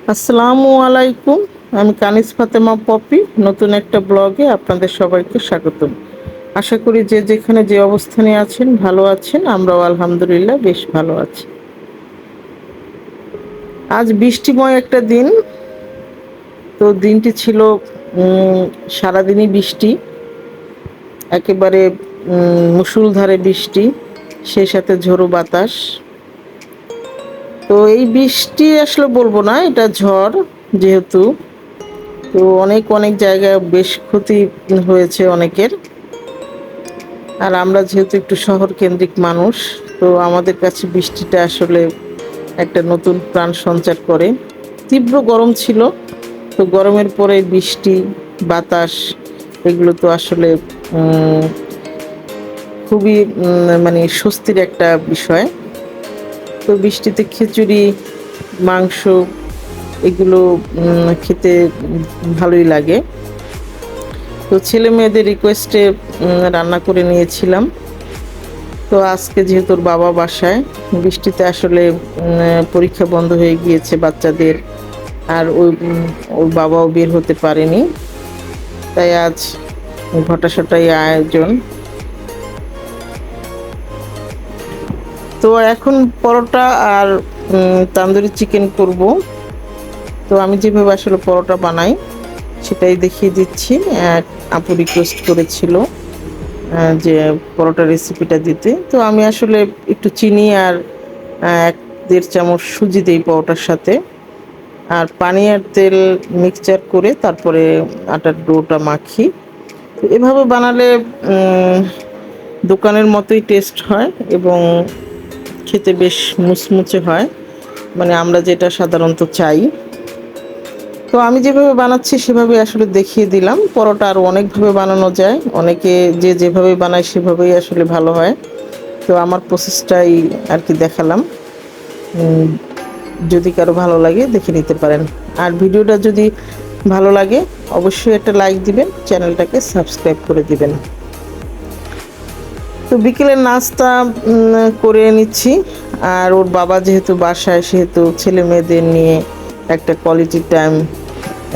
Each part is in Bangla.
আসসালামু আলাইকুম। আমি কানিজ ফাতেমা পপি। নতুন একটা ব্লগে আপনাদের সবাইকে স্বাগতম। আশা করি যে যেখানে যে অবস্থানে আছেন ভালো আছেন। আমরাও আলহামদুলিল্লাহ বেশ ভালো আছি। আজ বৃষ্টিময় একটা দিন। তো দিনটি ছিল সারাদিনই বৃষ্টি, একেবারে মুষলধারে বৃষ্টি, সেই সাথে ঝোড়ো বাতাস। তো এই বৃষ্টি আসলে বলবো না, এটা ঝড় যেহেতু। তো অনেক অনেক জায়গায় বেশ ক্ষতি হয়েছে অনেকের। আর আমরা যেহেতু একটু শহর কেন্দ্রিক মানুষ, তো আমাদের কাছে বৃষ্টিটা আসলে একটা নতুন প্রাণ সঞ্চার করে। তীব্র গরম ছিল, তো গরমের পরে বৃষ্টি, বাতাস, এগুলো তো আসলে খুবই মানে স্বস্তির একটা বিষয়। তো বৃষ্টিতে খিচুড়ি, মাংস, এগুলো খেতে ভালোই লাগে। তো ছেলে মেয়েদের রিকোয়েস্টে রান্না করে নিয়েছিলাম। তো আজকে যেহেতু ওর বাবা বাসায়, বৃষ্টিতে আসলে পরীক্ষা বন্ধ হয়ে গিয়েছে বাচ্চাদের, আর ওর বাবাও বের হতে পারেনি, তাই আজ ঘটাসটাই আয়োজন। তো এখন পরোটা আর তান্দুরি চিকেন করব। তো আমি যেভাবে আসলে পরোটা বানাই সেটাই দেখিয়ে দিচ্ছি। এক আপু রিকোয়েস্ট করেছিল যে পরোটা রেসিপিটা দিতে। তো আমি আসলে একটু চিনি আর 1-1.5 চামচ সুজি দিই পরোটার সাথে, আর পানি আর তেল মিক্সচার করে তারপরে আটার ডোটা মাখি। তো এভাবে বানালে দোকানের মতোই টেস্ট হয় এবং খেতে বেশ মুচমুচে হয়, মানে আমরা যেটা সাধারণত চাই। তো আমি যেভাবে বানাচ্ছি সেভাবে আসলে দেখিয়ে দিলাম। পরোটা আরও অনেকভাবে বানানো যায়, অনেকে যে যেভাবে বানায় সেভাবেই আসলে ভালো হয়। তো আমার প্রসেসটাই আর কি দেখালাম। যদি কারো ভালো লাগে দেখে নিতে পারেন। আর ভিডিওটা যদি ভালো লাগে অবশ্যই একটা লাইক দিবেন, চ্যানেলটাকে সাবস্ক্রাইব করে দিবেন। তো বিকেলের নাস্তা করে নিচ্ছি। আর ওর বাবা যেহেতু বাসায়, সেহেতু ছেলে মেয়েদের নিয়ে একটা কোয়ালিটি টাইম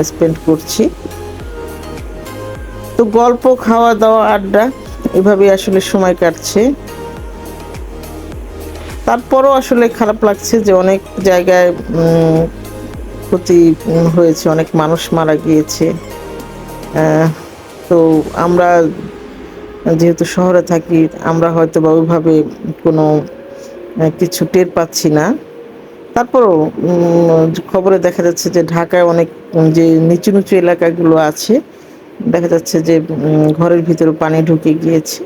স্পেন্ড করছি। তো গল্প, খাওয়া দাওয়া, আড্ডা, এভাবেই আসলে সময় কাটছে। তারপরও আসলে খারাপ লাগছে যে অনেক জায়গায় ক্ষতি হয়েছে, অনেক মানুষ মারা গিয়েছে। তো আমরা যেহেতু শহরে থাকি, আমরা হয়তো বা ওইভাবে কোনো কিছু টের পাচ্ছি না। তারপরও খবরে দেখা যাচ্ছে যে ঢাকায় অনেক যে নিচু নিচু এলাকাগুলো আছে, দেখা যাচ্ছে যে ঘরের ভিতরে পানি ঢুকে গিয়েছে।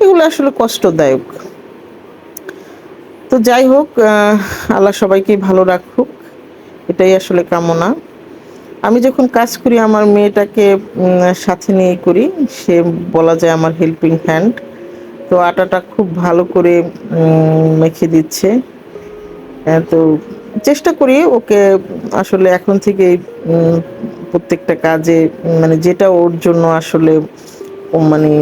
এগুলো আসলে কষ্টদায়ক। তো যাই হোক, আল্লাহ সবাইকেই ভালো রাখুক, এটাই আসলে কামনা। আমি যখন কাজ করি আমার মেয়েটাকে সাথে নিয়ে করি, সে বলা যায় আমার হেল্পিং হ্যান্ড। তো আটাটা খুব ভালো করে মেখে দিচ্ছে। তো চেষ্টা করি ওকে আসলে এখন থেকেই প্রত্যেকটা কাজে, মানে যেটা ওর জন্য আসলে মানে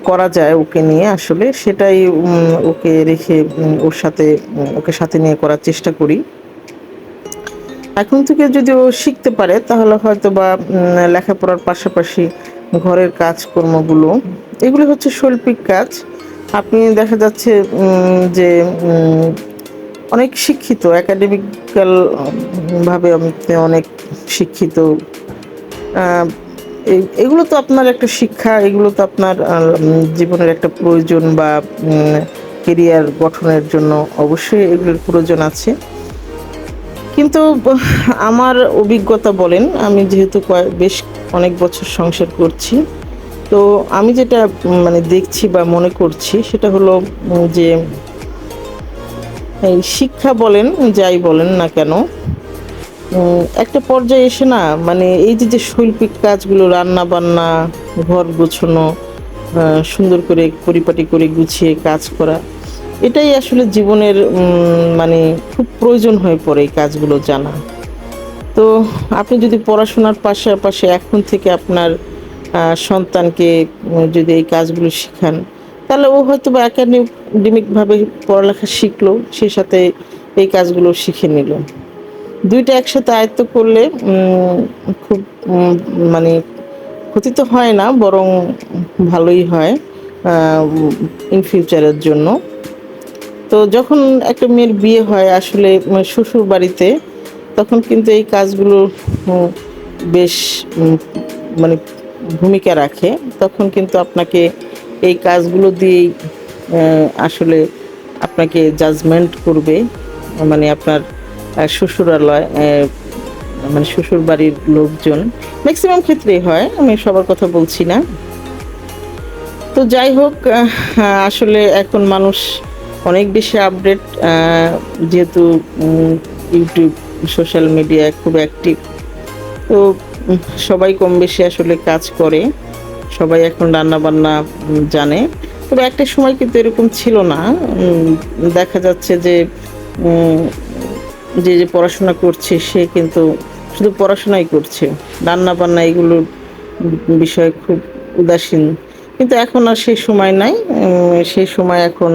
করা যায় ওকে নিয়ে, আসলে সেটাই ওকে রেখে ওকে সাথে নিয়ে করার চেষ্টা করি। এখন থেকে যদি ও শিখতে পারে তাহলে হয়তো বা লেখাপড়ার পাশাপাশি ঘরের কাজকর্মগুলো, এগুলো হচ্ছে শৈল্পিক কাজ। আপনি দেখা যাচ্ছে যে অনেক শিক্ষিত, একাডেমিক্যাল ভাবে আপনি অনেক শিক্ষিত, এগুলো তো আপনার একটা শিক্ষা, এগুলো তো আপনার জীবনের একটা প্রয়োজন, বা কেরিয়ার গঠনের জন্য অবশ্যই এগুলোর প্রয়োজন আছে। কিন্তু আমার অভিজ্ঞতা বলেন, আমি যেহেতু বেশ অনেক বছর সংসার করছি, তো আমি যেটা মানে দেখছি বা মনে করছি সেটা হলো যে এই শিক্ষা বলেন, যাই বলেন না কেন, একটা পর্যায়ে এসে না, মানে এই যে যে শৈল্পিক কাজগুলো, রান্না বান্না, ঘর গোছানো, সুন্দর করে পরিপাটি করে গুছিয়ে কাজ করা, এটাই আসলে জীবনের মানে খুব প্রয়োজন হয়ে পড়ে এই কাজগুলো জানা। তো আপনি যদি পড়াশোনার পাশাপাশি এখন থেকে আপনার সন্তানকে যদি এই কাজগুলো শেখান, তাহলে ও হয়তো বা একাডেমিকভাবে পড়ালেখা শিখলো, সে সাথে এই কাজগুলো শিখে নিল। দুইটা একসাথে আয়ত্ত করলে খুব মানে ক্ষতি তো হয় না, বরং ভালোই হয় ইন ফিউচারের জন্য। তো যখন একটা মেয়ের বিয়ে হয় আসলে শ্বশুর বাড়িতে, তখন কিন্তু এই কাজগুলো উম, বেশ মানে ভূমিকা রাখে। তখন কিন্তু আপনাকে এই কাজগুলো দিয়েই আসলে আপনাকে জাজমেন্ট করবে, মানে আপনার শ্বশুরালয়, মানে শ্বশুর বাড়ির লোকজন। ম্যাক্সিমাম ক্ষেত্রেই হয়, আমি সবার কথা বলছি না। তো যাই হোক, আসলে এখন মানুষ অনেক বেশি আপডেট, যেহেতু ইউটিউব সোশ্যাল মিডিয়ায় খুব অ্যাক্টিভ। তো সবাই কম বেশি আসলে কাজ করে, সবাই এখন রান্না বান্না জানে। তবে একটা সময় কিন্তু এরকম ছিল না। দেখা যাচ্ছে যে উম, যে যে পড়াশোনা করছে সে কিন্তু শুধু পড়াশোনাই করছে, রান্না বান্না এগুলোর বিষয়ে খুব উদাসীন। কিন্তু এখন আর সেই সময় নাই। সেই সময় এখন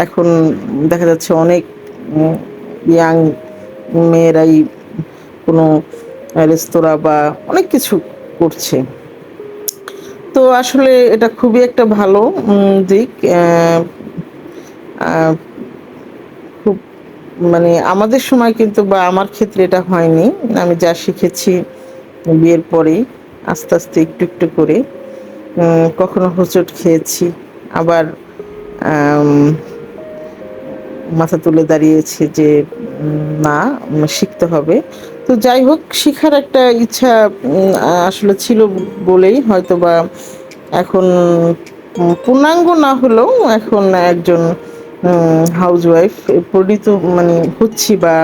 এখন দেখা যাচ্ছে অনেক ইয়াং মেয়েরাই কোনো রেস্তোরাঁ বা অনেক কিছু করছে। তো আসলে এটা খুবই একটা ভালো দিক। আহ, খুব মানে আমাদের সময় কিন্তু, বা আমার ক্ষেত্রে এটা হয়নি। আমি যা শিখেছি বিয়ের পরেই, আস্তে আস্তে একটু একটু করে, কখনো হোঁচট খেয়েছি, আবার আম, মাথা তুলে দাঁড়িয়েছি যে না, শিখতে হবে। তো যাই হোক, শিখার একটা ইচ্ছা আসলে ছিল বলেই হয়তোবা এখন পূর্ণাঙ্গ না হলেও এখন একজন হাউসওয়াইফ পরিণত মানে হচ্ছি, বা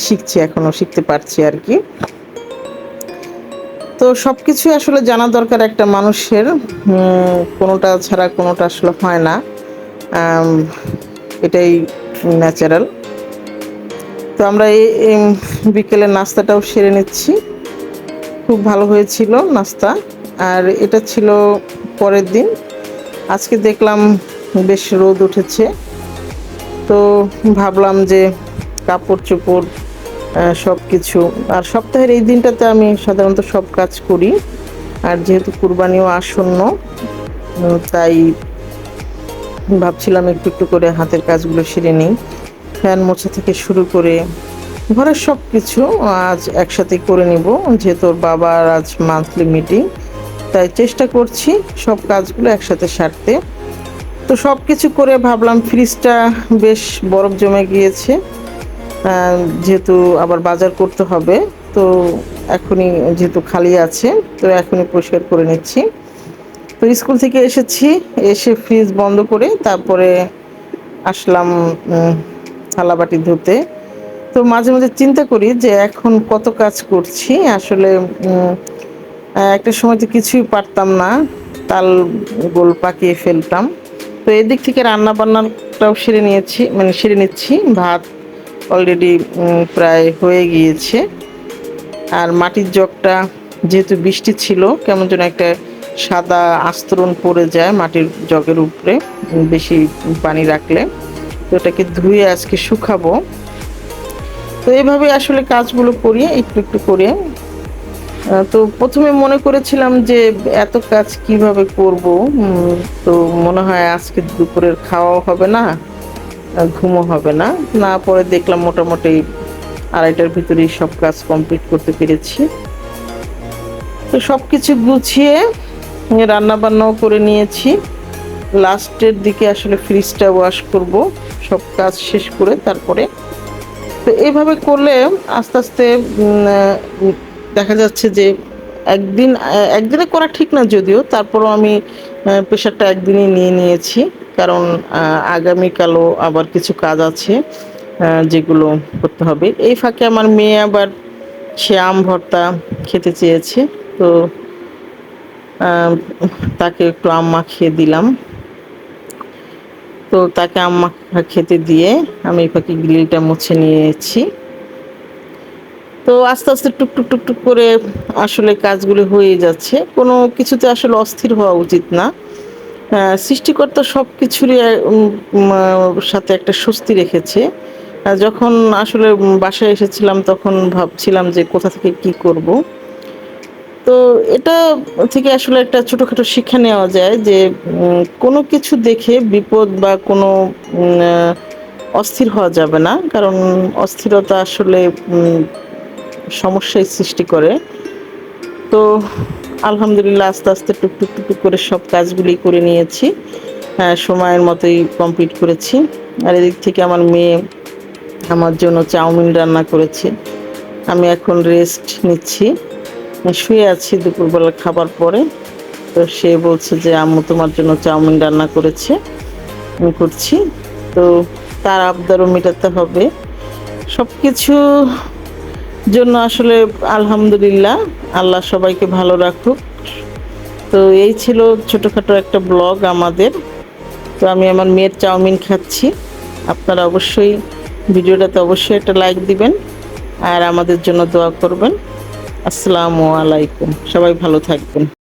শিখছি, এখনো শিখতে পারছি আর কি। তো সবকিছু আসলে জানা দরকার একটা মানুষের, কোনোটা ছাড়া কোনোটা আসলে হয় না। আম, এটাই ন্যাচারাল। তো আমরা এই বিকেলের নাস্তাটাও সেরে নিচ্ছি। খুব ভালো হয়েছিল নাস্তা। আর এটা ছিল পরের দিন। আজকে দেখলাম বেশ রোদ উঠেছে, তো ভাবলাম যে কাপড় চোপড় সব কিছু, আর সপ্তাহের এই দিনটাতে আমি সাধারণত সব কাজ করি। আর যেহেতু কুরবানিও আসন্ন, তাই ভাবছিলাম একটু একটু করে হাতের কাজগুলো সেরে নিই। ফ্যান মোছা থেকে শুরু করে ঘরের সব কিছু আজ একসাথে করে নিব, যেহেতু ওর বাবার আজ মান্থলি মিটিং, তাই চেষ্টা করছি সব কাজগুলো একসাথে সারতে। তো সব কিছু করে ভাবলাম ফ্রিজটা বেশ বরফ জমে গিয়েছে, যেহেতু আবার বাজার করতে হবে। তো এখনই যেহেতু খালি আছে, তো এখনই পরিষ্কার করে নিচ্ছি। তো স্কুল থেকে এসেছি, এসে ফ্রিজ বন্ধ করে তারপরে আসলাম থালাবাটি ধুতে। তো মাঝে মাঝে চিন্তা করি যে এখন কত কাজ করছি আসলে। একটা সময় তো কিছুই পারতাম না, তাল গোল পাকিয়ে ফেলতাম। তো এদিক থেকে রান্না বান্নাটাও সেরে নিয়েছি, মানে সেরে নিচ্ছি। ভাত অলরেডি প্রায় হয়ে গিয়েছে। আর মাটির জগটা, যেহেতু বৃষ্টি ছিল, কেমন যেন একটা সাদা আস্তরণ পড়ে যায় মাটির জগের উপরে বেশি পানি রাখলে। তো এটাকে ধুয়ে আজকে শুকাবো। তো এইভাবে আসলে কাজগুলো করি একটু একটু করে। তো প্রথমে মনে করেছিলাম যে এত কাজ কিভাবে করব, তো মনে হয় আজকে দুপুরের খাওয়াও হবে না, ঘুমও হবে না। না, পরে দেখলাম মোটামুটি আড়াইটার ভিতরেই সব কাজ কমপ্লিট করতে পেরেছি। তো সব কিছু গুছিয়ে রান্না বান্নাও করে নিয়েছি। লাস্টের দিকে আসলে ফ্রিজটা ওয়াশ করব সব কাজ শেষ করে তারপরে। তো এইভাবে করলে আস্তে আস্তে দেখা যাচ্ছে যে একদিনে করা ঠিক না যদিও, তারপরও আমি প্রেশারটা একদিনই নিয়ে নিয়েছি। কারণ আগামীকালও আবার কিছু কাজ আছে যেগুলো করতে হবে। এই ফাঁকে আমার মেয়ে আবার সে আম ভর্তা খেতে চেয়েছে, তো আহ, তাকে একটু আম মাখিয়ে দিলাম। তো তাকে আম মাখা খেতে দিয়ে আমি এই ফাঁকে গ্রিলটা মুছে নিয়েছি। তো আস্তে আস্তে টুকটুক টুকটুক করে আসলে কাজগুলো হয়ে যাচ্ছে। কোনো কিছুতে আসলে অস্থির হওয়া উচিত না। সৃষ্টিকর্তা সব কিছুরই সাথে একটা স্বস্তি রেখেছে। যখন আসলে বাসায় এসেছিলাম তখন ভাবছিলাম যে কোথা থেকে কি করব। তো এটা থেকে আসলে একটা ছোটখাটো শিক্ষা নেওয়া যায় যে কোনো কিছু দেখে বিপদ বা কোনো অস্থির হওয়া যাবে না। কারণ অস্থিরতা আসলে সমস্যাই সৃষ্টি করে। তো আলহামদুলিল্লাহ আস্তে, আস্তে টুকটুক, টুকটুক করে সব কাজগুলি করে নিয়েছি। হ্যাঁ, সময়ের মতোই কমপ্লিট করেছি। আর এদিক থেকে আমার মেয়ে আমার জন্য চাউমিন রান্না করেছে। আমি এখন রেস্ট নিচ্ছি। শুয়ে আছি দুপুরবেলা খাবার পরে। তো সে বলছে যে, "আম্মু তোমার জন্য চাউমিন রান্না করেছে, আমি করছি।" তো তার আবদারও মেটাতে হবে। সবকিছু জন্য আসলে আলহামদুলিল্লাহ, আল্লাহ সবাইকে ভালো রাখুক। তো এই ছিল ছোটখাটো একটা ব্লগ আমাদের। তো আমি আমার মেয়ের চাউমিন খাচ্ছি। আপনারা অবশ্যই ভিডিওটাতে অবশ্যই একটা লাইক দিবেন আর আমাদের জন্য দোয়া করবেন। আসসালামু আলাইকুম। সবাই ভালো থাকবেন।